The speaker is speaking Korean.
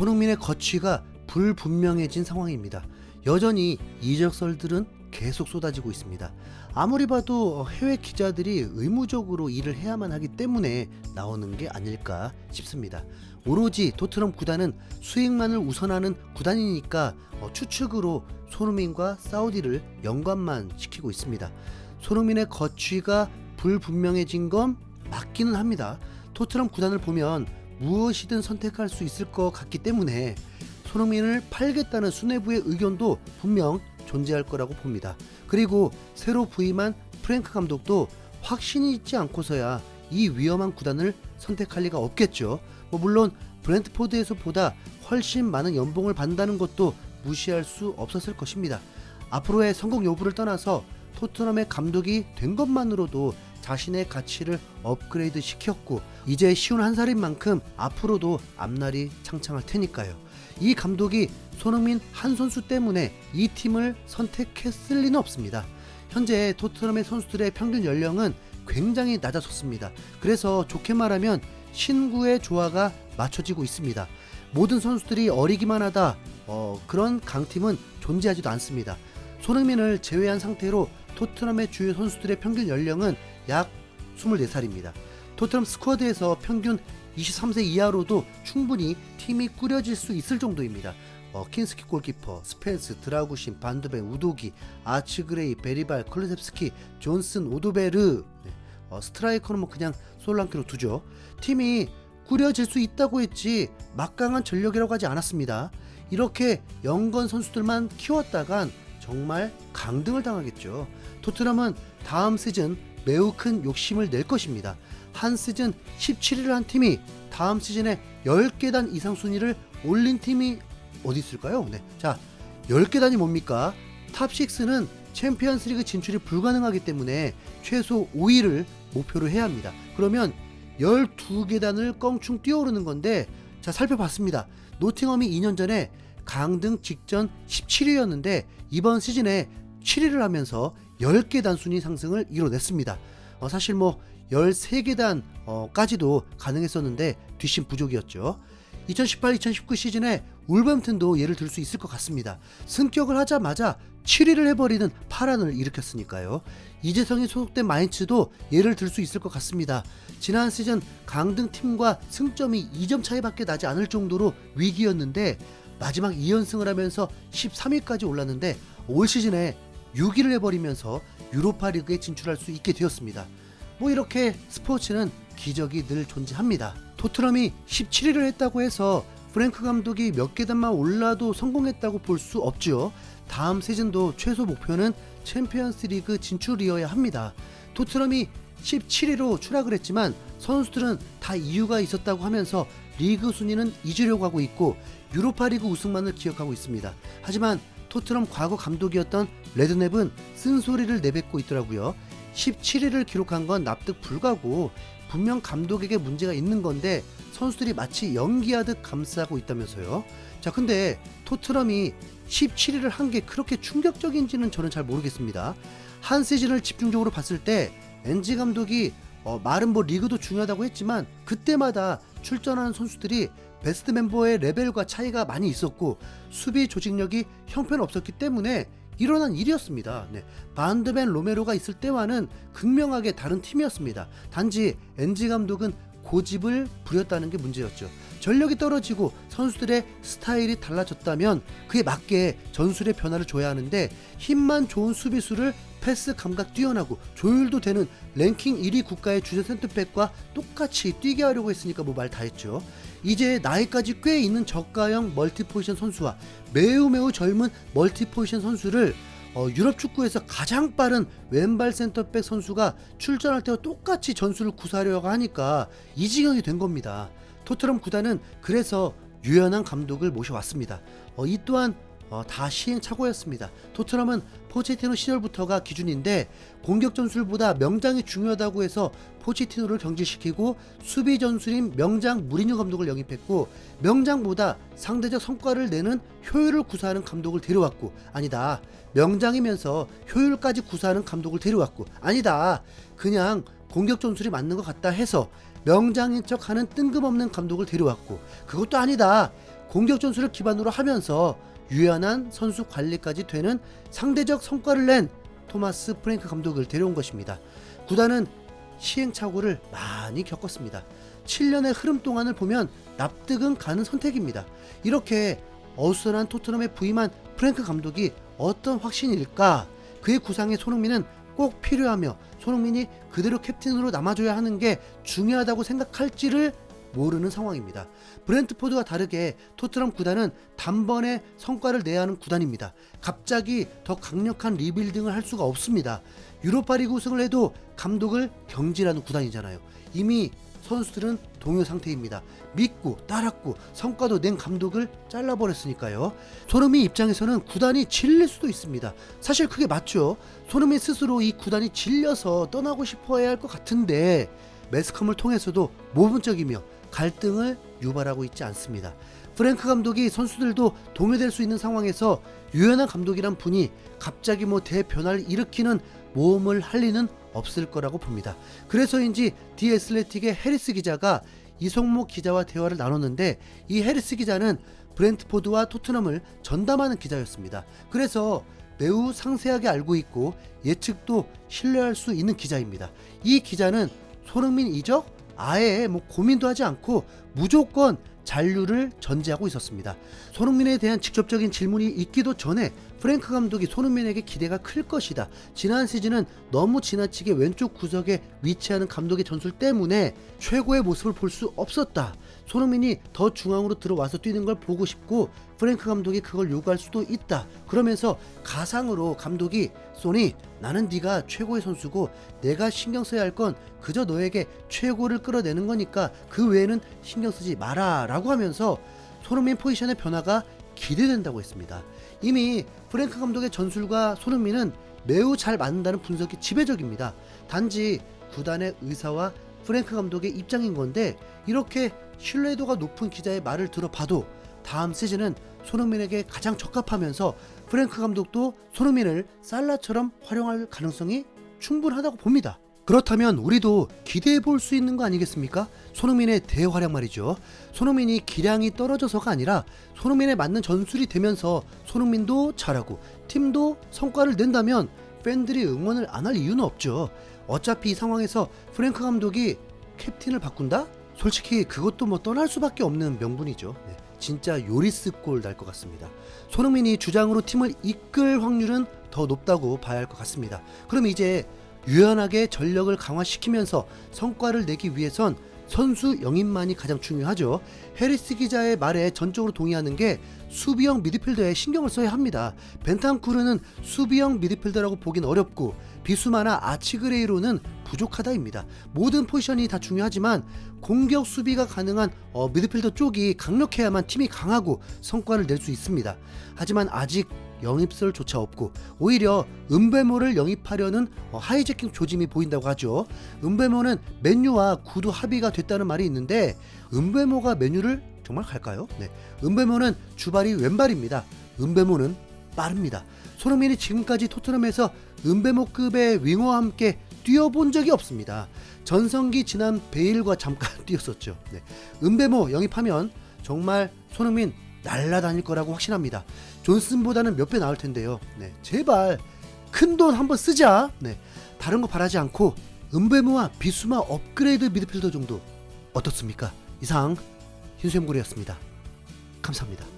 손흥민의 거취가 불분명해진 상황입니다. 여전히 이적설들은 계속 쏟아지고 있습니다. 아무리 봐도 해외 기자들이 의무적으로 일을 해야만 하기 때문에 나오는 게 아닐까 싶습니다. 오로지 토트넘 구단은 수익만을 우선하는 구단이니까 추측으로 손흥민과 사우디를 연관만 시키고 있습니다. 손흥민의 거취가 불분명해진 건 맞기는 합니다. 토트넘 구단을 보면 무엇이든 선택할 수 있을 것 같기 때문에 손흥민을 팔겠다는 수뇌부의 의견도 분명 존재할 거라고 봅니다. 그리고 새로 부임한 프랭크 감독도 확신이 있지 않고서야 이 위험한 구단을 선택할 리가 없겠죠. 물론 브렌트포드에서 보다 훨씬 많은 연봉을 받는다는 것도 무시할 수 없었을 것입니다. 앞으로의 성공 여부를 떠나서 토트넘의 감독이 된 것만으로도 자신의 가치를 업그레이드 시켰고 이제 쉬운 한 살인 만큼 앞으로도 앞날이 창창할 테니까요. 이 감독이 손흥민 한 선수 때문에 이 팀을 선택했을 리는 없습니다. 현재 토트넘의 선수들의 평균 연령은 굉장히 낮아졌습니다. 그래서 좋게 말하면 신구의 조화가 맞춰지고 있습니다. 모든 선수들이 어리기만 하다 그런 강팀은 존재하지도 않습니다. 손흥민을 제외한 상태로 토트넘의 주요 선수들의 평균 연령은 약 24살입니다. 토트넘 스쿼드에서 평균 23세 이하로도 충분히 팀이 꾸려질 수 있을 정도입니다. 킨스키 골키퍼, 스펜스, 드라구신, 반드벤, 우도기, 아츠그레이, 베리발, 콜루셉스키, 존슨, 오도베르, 스트라이커는 그냥 솔랑키로 두죠. 팀이 꾸려질 수 있다고 했지 막강한 전력이라고 하지 않았습니다. 이렇게 영건 선수들만 키웠다간 정말 강등을 당하겠죠. 토트넘은 다음 시즌 매우 큰 욕심을 낼 것입니다. 한 시즌 17위를 한 팀이 다음 시즌에 10계단 이상 순위를 올린 팀이 어디 있을까요? 자, 10계단이 뭡니까? 탑6는 챔피언스리그 진출이 불가능하기 때문에 최소 5위를 목표로 해야 합니다. 그러면 12계단을 껑충 뛰어오르는 건데, 자, 살펴봤습니다. 노팅엄이 2년 전에 강등 직전 17위였는데 이번 시즌에 7위를 하면서 10계단 순위 상승을 이뤄냈습니다. 사실 13계단 까지도 가능했었는데 뒷심 부족이었죠. 2018-2019 시즌에 울버햄튼도 예를 들 수 있을 것 같습니다. 승격을 하자마자 7위를 해버리는 파란을 일으켰으니까요. 이재성이 소속된 마인츠도 예를 들 수 있을 것 같습니다. 지난 시즌 강등 팀과 승점이 2점 차이밖에 나지 않을 정도로 위기였는데 마지막 2연승을 하면서 13위까지 올랐는데 올 시즌에 6위를 해버리면서 유로파리그에 진출할 수 있게 되었습니다. 이렇게 스포츠는 기적이 늘 존재합니다. 토트넘이 17위를 했다고 해서 프랭크 감독이 몇 계단만 올라도 성공했다고 볼 수 없죠. 다음 시즌도 최소 목표는 챔피언스리그 진출이어야 합니다. 토트넘이 17위로 추락을 했지만 선수들은 다 이유가 있었다고 하면서 리그 순위는 잊으려고 하고 있고 유로파리그 우승만을 기억하고 있습니다. 하지만 토트넘 과거 감독이었던 레드넵은 쓴소리를 내뱉고 있더라고요. 17위를 기록한 건 납득 불가고 분명 감독에게 문제가 있는 건데 선수들이 마치 연기하듯 감싸고 있다면서요. 자, 근데 토트넘이 17위를 한 게 그렇게 충격적인지는 저는 잘 모르겠습니다. 한 시즌을 집중적으로 봤을 때 엔지 감독이 말은 리그도 중요하다고 했지만 그때마다 출전하는 선수들이 베스트 멤버의 레벨과 차이가 많이 있었고 수비 조직력이 형편없었기 때문에 일어난 일이었습니다. 반드벤 로메로가 있을 때와는 극명하게 다른 팀이었습니다. 단지 엔지 감독은 고집을 부렸다는 게 문제였죠. 전력이 떨어지고 선수들의 스타일이 달라졌다면 그에 맞게 전술의 변화를 줘야 하는데 힘만 좋은 수비수를 패스 감각 뛰어나고 조율도 되는 랭킹 1위 국가의 주전 센터백과 똑같이 뛰게 하려고 했으니까 말 다 했죠. 이제 나이까지 꽤 있는 저가형 멀티포지션 선수와 매우 젊은 멀티포지션 선수를 유럽 축구에서 가장 빠른 왼발 센터백 선수가 출전할 때와 똑같이 전술을 구사하려고 하니까 이 지경이 된 겁니다. 토트넘 구단은 그래서 유연한 감독을 모셔왔습니다. 이 또한 다 시행착오였습니다. 토트넘은 포체티노 시절부터가 기준인데 공격 전술보다 명장이 중요하다고 해서 포체티노를 경질시키고 수비 전술인 명장 무리뉴 감독을 영입했고 명장보다 상대적 성과를 내는 효율을 구사하는 감독을 데려왔고 아니다. 명장이면서 효율까지 구사하는 감독을 데려왔고 아니다. 그냥 공격 전술이 맞는 것 같다 해서 명장인 척하는 뜬금없는 감독을 데려왔고 그것도 아니다. 공격 전술을 기반으로 하면서 유연한 선수 관리까지 되는 상대적 성과를 낸 토마스 프랭크 감독을 데려온 것입니다. 구단은 시행착오를 많이 겪었습니다. 7년의 흐름 동안을 보면 납득은 가는 선택입니다. 이렇게 어수선한 토트넘에 부임한 프랭크 감독이 어떤 확신일까? 그의 구상에 손흥민은 꼭 필요하며 손흥민이 그대로 캡틴으로 남아줘야 하는 게 중요하다고 생각할지를 모르는 상황입니다. 브렌트포드와 다르게 토트넘 구단은 단번에 성과를 내야 하는 구단입니다. 갑자기 더 강력한 리빌딩을 할 수가 없습니다. 유로파리그 우승을 해도 감독을 경질하는 구단이잖아요. 이미 선수들은 동요 상태입니다. 믿고 따랐고 성과도 낸 감독을 잘라버렸으니까요. 손흥민 입장에서는 구단이 질릴 수도 있습니다. 사실 그게 맞죠. 손흥민 스스로 이 구단이 질려서 떠나고 싶어야 할 것 같은데 매스컴을 통해서도 모분적이며 갈등을 유발하고 있지 않습니다. 프랭크 감독이 선수들도 동요될 수 있는 상황에서 유연한 감독이란 분이 갑자기 대변화를 일으키는 모험을 할 리는 없을 거라고 봅니다. 그래서인지 디 애슬레틱의 해리스 기자가 이성목 기자와 대화를 나눴는데 이 해리스 기자는 브렌트포드와 토트넘을 전담하는 기자였습니다. 그래서 매우 상세하게 알고 있고 예측도 신뢰할 수 있는 기자입니다. 이 기자는 손흥민 이적 아예 고민도 하지 않고 무조건 잔류를 전제하고 있었습니다. 손흥민에 대한 직접적인 질문이 있기도 전에 프랭크 감독이 손흥민에게 기대가 클 것이다. 지난 시즌은 너무 지나치게 왼쪽 구석에 위치하는 감독의 전술 때문에 최고의 모습을 볼 수 없었다. 손흥민이 더 중앙으로 들어와서 뛰는 걸 보고 싶고 프랭크 감독이 그걸 요구할 수도 있다. 그러면서 가상으로 감독이 소니 나는 네가 최고의 선수고 내가 신경 써야 할 건 그저 너에게 최고를 끌어내는 거니까 그 외에는 신경 쓰지 마라 라고 하면서 손흥민 포지션의 변화가 기대된다고 했습니다. 이미 프랭크 감독의 전술과 손흥민은 매우 잘 맞는다는 분석이 지배적입니다. 단지 구단의 의사와 프랭크 감독의 입장인 건데 이렇게 신뢰도가 높은 기자의 말을 들어봐도 다음 시즌은 손흥민에게 가장 적합하면서 프랭크 감독도 손흥민을 살라처럼 활용할 가능성이 충분하다고 봅니다. 그렇다면 우리도 기대해 볼 수 있는 거 아니겠습니까? 손흥민의 대활약 말이죠. 손흥민이 기량이 떨어져서가 아니라 손흥민에 맞는 전술이 되면서 손흥민도 잘하고 팀도 성과를 낸다면 팬들이 응원을 안 할 이유는 없죠. 어차피 이 상황에서 프랭크 감독이 캡틴을 바꾼다? 솔직히 그것도 떠날 수밖에 없는 명분이죠. 네, 진짜 요리스골 날 것 같습니다. 손흥민이 주장으로 팀을 이끌 확률은 더 높다고 봐야 할 것 같습니다. 그럼 이제 유연하게 전력을 강화시키면서 성과를 내기 위해선 선수 영입만이 가장 중요하죠. 해리스 기자의 말에 전적으로 동의하는 게 수비형 미드필더에 신경을 써야 합니다. 벤탄쿠르는 수비형 미드필더라고 보긴 어렵고 비수마나 아치그레이로는 부족하다입니다. 모든 포지션이 다 중요하지만 공격 수비가 가능한 미드필더 쪽이 강력해야만 팀이 강하고 성과를 낼 수 있습니다. 하지만 아직 영입설조차 없고 오히려 은베모를 영입하려는 하이제킹 조짐이 보인다고 하죠. 은베모는 맨유와 구두 합의가 됐다는 말이 있는데 은베모가 맨유를 정말 갈까요? 네, 은베모는 주발이 왼발입니다. 은베모는 빠릅니다. 손흥민이 지금까지 토트넘에서 은베모급의 윙어와 함께 뛰어본 적이 없습니다. 전성기 지난 베일과 잠깐 뛰었었죠. 네, 은베모 영입하면 정말 손흥민 날라다닐 거라고 확신합니다. 존슨보다는 몇 배 나을 텐데요. 네, 제발 큰 돈 한번 쓰자. 네, 다른 거 바라지 않고 은베모와 비수마 업그레이드 미드필더 정도 어떻습니까? 이상 흰수염고래였습니다. 감사합니다.